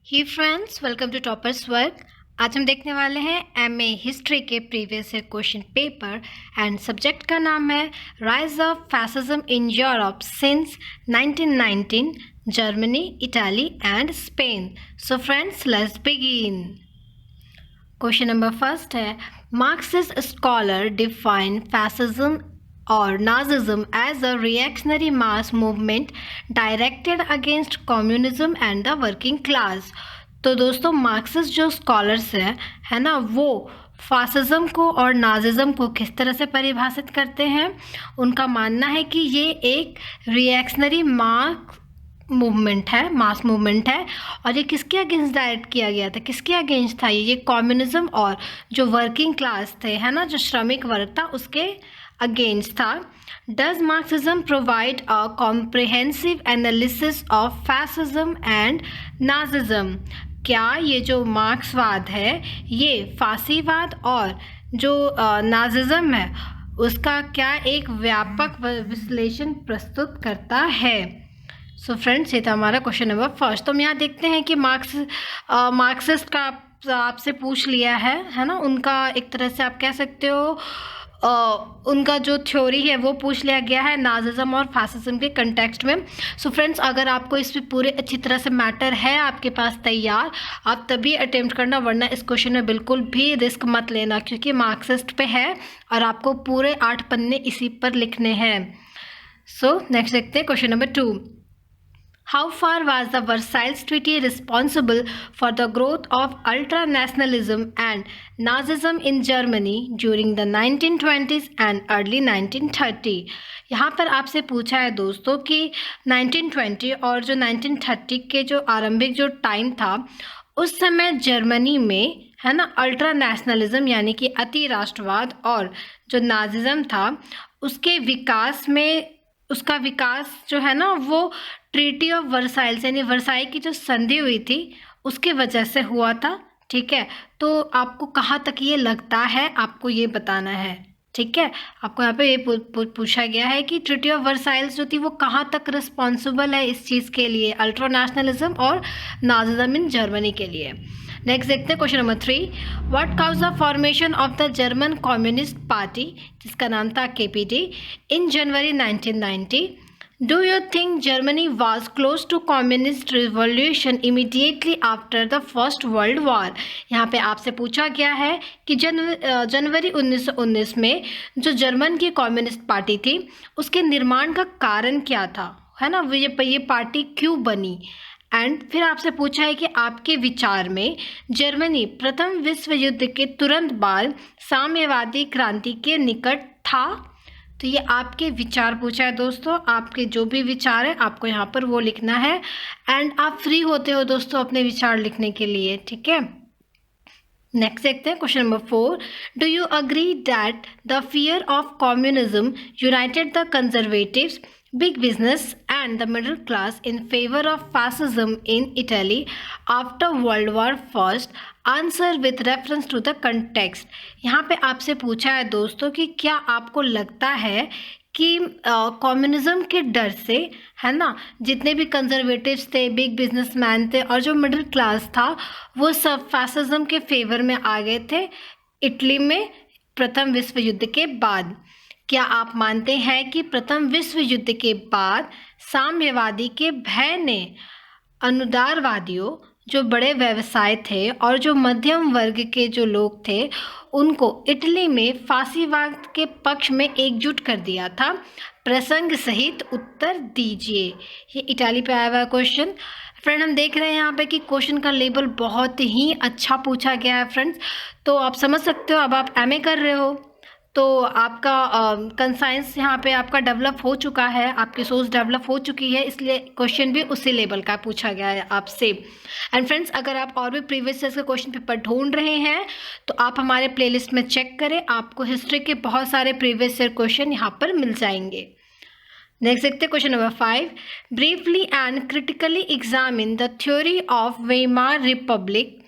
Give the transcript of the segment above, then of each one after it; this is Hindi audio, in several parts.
He friends, welcome to toppers work. आज हम देखने वाले हैं एमए हिस्ट्री के previous year question paper and subject का नाम है rise of fascism in Europe since 1919, Germany, Italy and Spain. So friends, let's begin. Question number first है, Marxist scholar define fascism or Nazism as a reactionary mass movement directed against communism and the working class। तो दोस्तों, मार्क्सिस्ट जो स्कॉलर्स है ना, वो फासिज्म को और नाजिज्म को किस तरह से परिभाषित करते हैं। उनका मानना है कि ये एक रिएक्शनरी मूवमेंट है, मास मूवमेंट है, और ये किसके अगेंस्ट डायरेक्ट किया गया था, किसके अगेंस्ट था ये कम्युनिज्म और जो वर्किंग क्लास थे, है ना, जो श्रमिक वर्ग था, उसके अगेंस्ट था। Does Marxism provide a comprehensive analysis of fascism and Nazism. क्या ये जो मार्क्सवाद है ये फासीवाद और जो नाजिज्म है उसका क्या एक व्यापक विश्लेषण प्रस्तुत करता है। सो फ्रेंड्स, ये था हमारा क्वेश्चन नंबर फर्स्ट। तो हम यहाँ देखते हैं कि मार्क्सिस्ट का आपसे पूछ लिया है ना, उनका एक तरह से आप कह सकते हो उनका जो थ्योरी है वो पूछ लिया गया है नाजिज्म और फासिज्म के कंटेक्स्ट में। सो फ्रेंड्स, अगर आपको इस पर पूरे अच्छी तरह से मैटर है आपके पास तैयार, आप तभी अटेम्प्ट करना, वरना इस क्वेश्चन में बिल्कुल भी रिस्क मत लेना, क्योंकि मार्क्सिस्ट पे है और आपको पूरे 8 पन्ने इसी पर लिखने हैं। सो नेक्स्ट देखते हैं question number 2। How far was the Versailles Treaty responsible for the growth of ultranationalism and Nazism in Germany during the 1920s and early 1930? यहाँ पर आपसे पूछा है दोस्तों कि 1920 और जो 1930 के जो आरंभिक जो टाइम था, उस समय जर्मनी में, है ना, अल्ट्रा नेशनलिज्म यानी कि अति राष्ट्रवाद और जो नाजिज्म था उसके विकास में, उसका विकास जो है ना वो ट्रीटी ऑफ वर्साइल्स यानी वर्साई की जो संधि हुई थी उसके वजह से हुआ था। ठीक है, तो आपको कहाँ तक ये लगता है आपको ये बताना है। ठीक है, आपको यहाँ पे ये पूछा गया है कि ट्रीटी ऑफ वर्साइल्स जो थी वो कहाँ तक रिस्पॉन्सिबल है इस चीज़ के लिए, अल्ट्रा नेशनलिज्म और नाजिज्म इन जर्मनी के लिए। नेक्स्ट देखते हैं question number 3। What cause the formation of the German communist party, जिसका नाम था KPD, in January 1990। Do you think Germany was close to communist revolution immediately after the first world war. यहाँ पे आपसे पूछा गया है कि जनवरी 1919 में जो जर्मन की कम्युनिस्ट पार्टी थी उसके निर्माण का कारण क्या था, है ना, ये पार्टी क्यों बनी। एंड फिर आपसे पूछा है कि आपके विचार में जर्मनी प्रथम विश्व युद्ध के तुरंत बाद साम्यवादी क्रांति के निकट था। तो ये आपके विचार पूछा है दोस्तों, आपके जो भी विचार है आपको यहाँ पर वो लिखना है, एंड आप फ्री होते हो दोस्तों अपने विचार लिखने के लिए। ठीक है, नेक्स्ट देखते हैं question number 4। Do you agree that the fear of communism United the conservatives, big business and the middle class in favor of fascism in Italy after World War First? Answer with reference to the context। यहाँ पे आपसे पूछा है दोस्तों कि क्या आपको लगता है कि कम्युनिज्म के डर से, है ना, जितने भी कंजर्वेटिव्स थे, बिग बिजनेसमैन थे और जो मिडिल क्लास था वो सब फैसिज्म के फेवर में आ गए थे इटली में प्रथम विश्व युद्ध के बाद। क्या आप मानते हैं कि प्रथम विश्व युद्ध के बाद साम्यवादी के भय ने अनुदारवादियों, जो बड़े व्यवसाय थे और जो मध्यम वर्ग के जो लोग थे, उनको इटली में फासीवाद के पक्ष में एकजुट कर दिया था? प्रसंग सहित उत्तर दीजिए। ये इटाली पे आया हुआ क्वेश्चन। फ्रेंड, हम देख रहे हैं यहाँ पे कि क्वेश्चन का लेवल बहुत ही अच्छा पूछा गया है फ्रेंड्स, तो आप समझ सकते हो। अब आप MA कर रहे हो तो आपका कंसाइंस यहाँ पे आपका डेवलप हो चुका है, आपकी सोच डेवलप हो चुकी है, इसलिए क्वेश्चन भी उसी लेवल का पूछा गया है आपसे। एंड फ्रेंड्स, अगर आप और भी प्रीवियस ईयर के क्वेश्चन पेपर ढूंढ रहे हैं तो आप हमारे प्लेलिस्ट में चेक करें, आपको हिस्ट्री के बहुत सारे प्रीवियस ईयर क्वेश्चन यहाँ पर मिल जाएंगे। नेक्स्ट देखते हैं question number 5। Briefly and critically examine the theory of Weimar Republic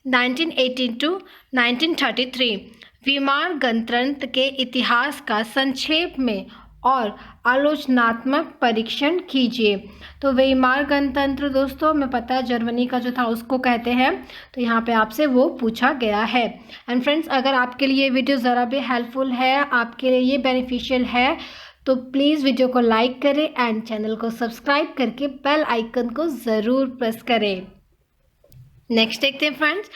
1918 to 1933। Weimar गणतंत्र के इतिहास का संक्षेप में और आलोचनात्मक परीक्षण कीजिए। तो वेइमार गणतंत्र दोस्तों हमें पता है जर्मनी का जो था उसको कहते हैं, तो यहाँ पे आपसे वो पूछा गया है। एंड फ्रेंड्स, अगर आपके लिए ये वीडियो ज़रा भी हेल्पफुल है, आपके लिए ये बेनिफिशियल है, तो प्लीज़ वीडियो को लाइक करें एंड चैनल को सब्सक्राइब करके बेल आइकन को ज़रूर प्रेस करें। नेक्स्ट देखते हैं friends,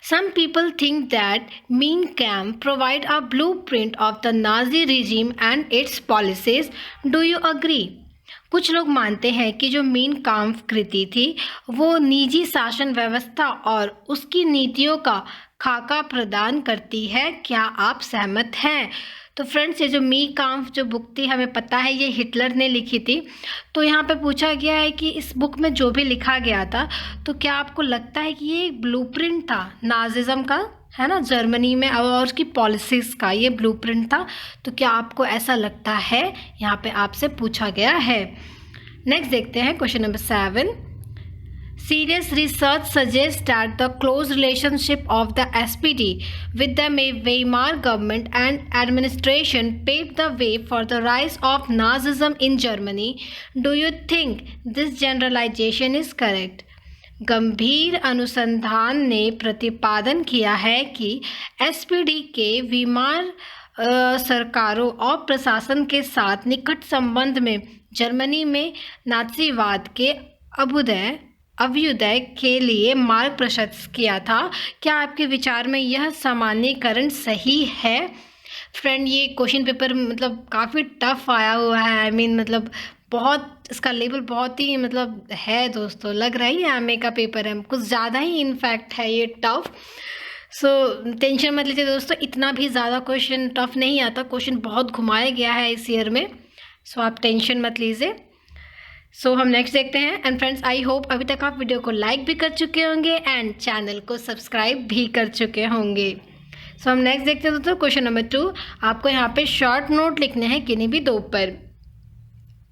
some people think that Mein Kampf provide a blueprint of the Nazi regime and its policies. Do you agree? कुछ लोग मानते हैं कि जो मीन काम्फ कृति थी वो निजी शासन व्यवस्था और उसकी नीतियों का खाका प्रदान करती है। क्या आप सहमत हैं? तो फ्रेंड्स, ये जो मी काम्फ जो बुक थी हमें पता है ये हिटलर ने लिखी थी। तो यहाँ पे पूछा गया है कि इस बुक में जो भी लिखा गया था, तो क्या आपको लगता है कि ये एक ब्लूप्रिंट था नाजिज्म का, है ना, जर्मनी में, और उसकी पॉलिसीज़ का ये ब्लूप्रिंट था? तो क्या आपको ऐसा लगता है? यहाँ पे आपसे पूछा गया है। नेक्स्ट देखते हैं question number 7। Serious research suggests that the close relationship of the SPD with the Weimar government and administration paved the way for the rise of Nazism in Germany. Do you think this generalization is correct? गंभीर अनुसंधान ने प्रतिपादन किया है कि SPD के वीमार सरकारों और प्रशासन के साथ निकट संबंध में जर्मनी में नाज़ीवाद के अभ्युदय के लिए मार्ग प्रशस्त किया था। क्या आपके विचार में यह सामान्यीकरण सही है? फ्रेंड, ये क्वेश्चन पेपर मतलब काफ़ी टफ आया हुआ है। मतलब बहुत इसका लेवल बहुत ही है दोस्तों, लग रहा है एमए का पेपर है, कुछ ज़्यादा ही इनफैक्ट है ये टफ। सो टेंशन मत लीजिए दोस्तों, इतना भी ज़्यादा क्वेश्चन टफ नहीं आता, क्वेश्चन बहुत घुमाया गया है इस ईयर में। सो आप टेंशन मत लीजिए। सो हम नेक्स्ट देखते हैं। एंड फ्रेंड्स, आई होप अभी तक आप वीडियो को लाइक भी कर चुके होंगे एंड चैनल को सब्सक्राइब भी कर चुके होंगे। सो हम नेक्स्ट देखते हैं दोस्तों क्वेश्चन नंबर 2। आपको यहाँ पे शॉर्ट नोट लिखने हैं किन्हीं भी दो पर।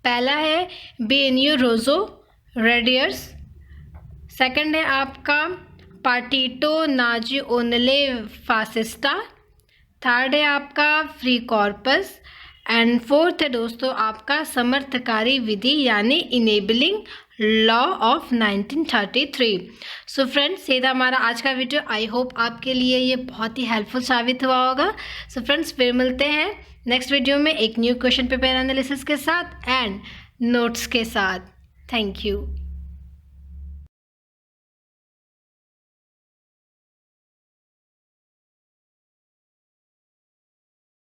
पहला है बेनियो रोजो रेडियर्स, सेकंड है आपका पार्टिटो नाजिओनले फासिस्टा, थर्ड है आपका फ्री कॉर्पस, एंड फोर्थ है दोस्तों आपका समर्थकारी विधि यानी enabling law of 1933। So friends, ये था हमारा आज का वीडियो। आई होप आपके लिए ये बहुत ही हेल्पफुल साबित हुआ होगा। सो फ्रेंड्स, फिर मिलते हैं नेक्स्ट वीडियो में एक न्यू क्वेश्चन पेपर एनालिसिस के साथ एंड नोट्स के साथ। Thank you.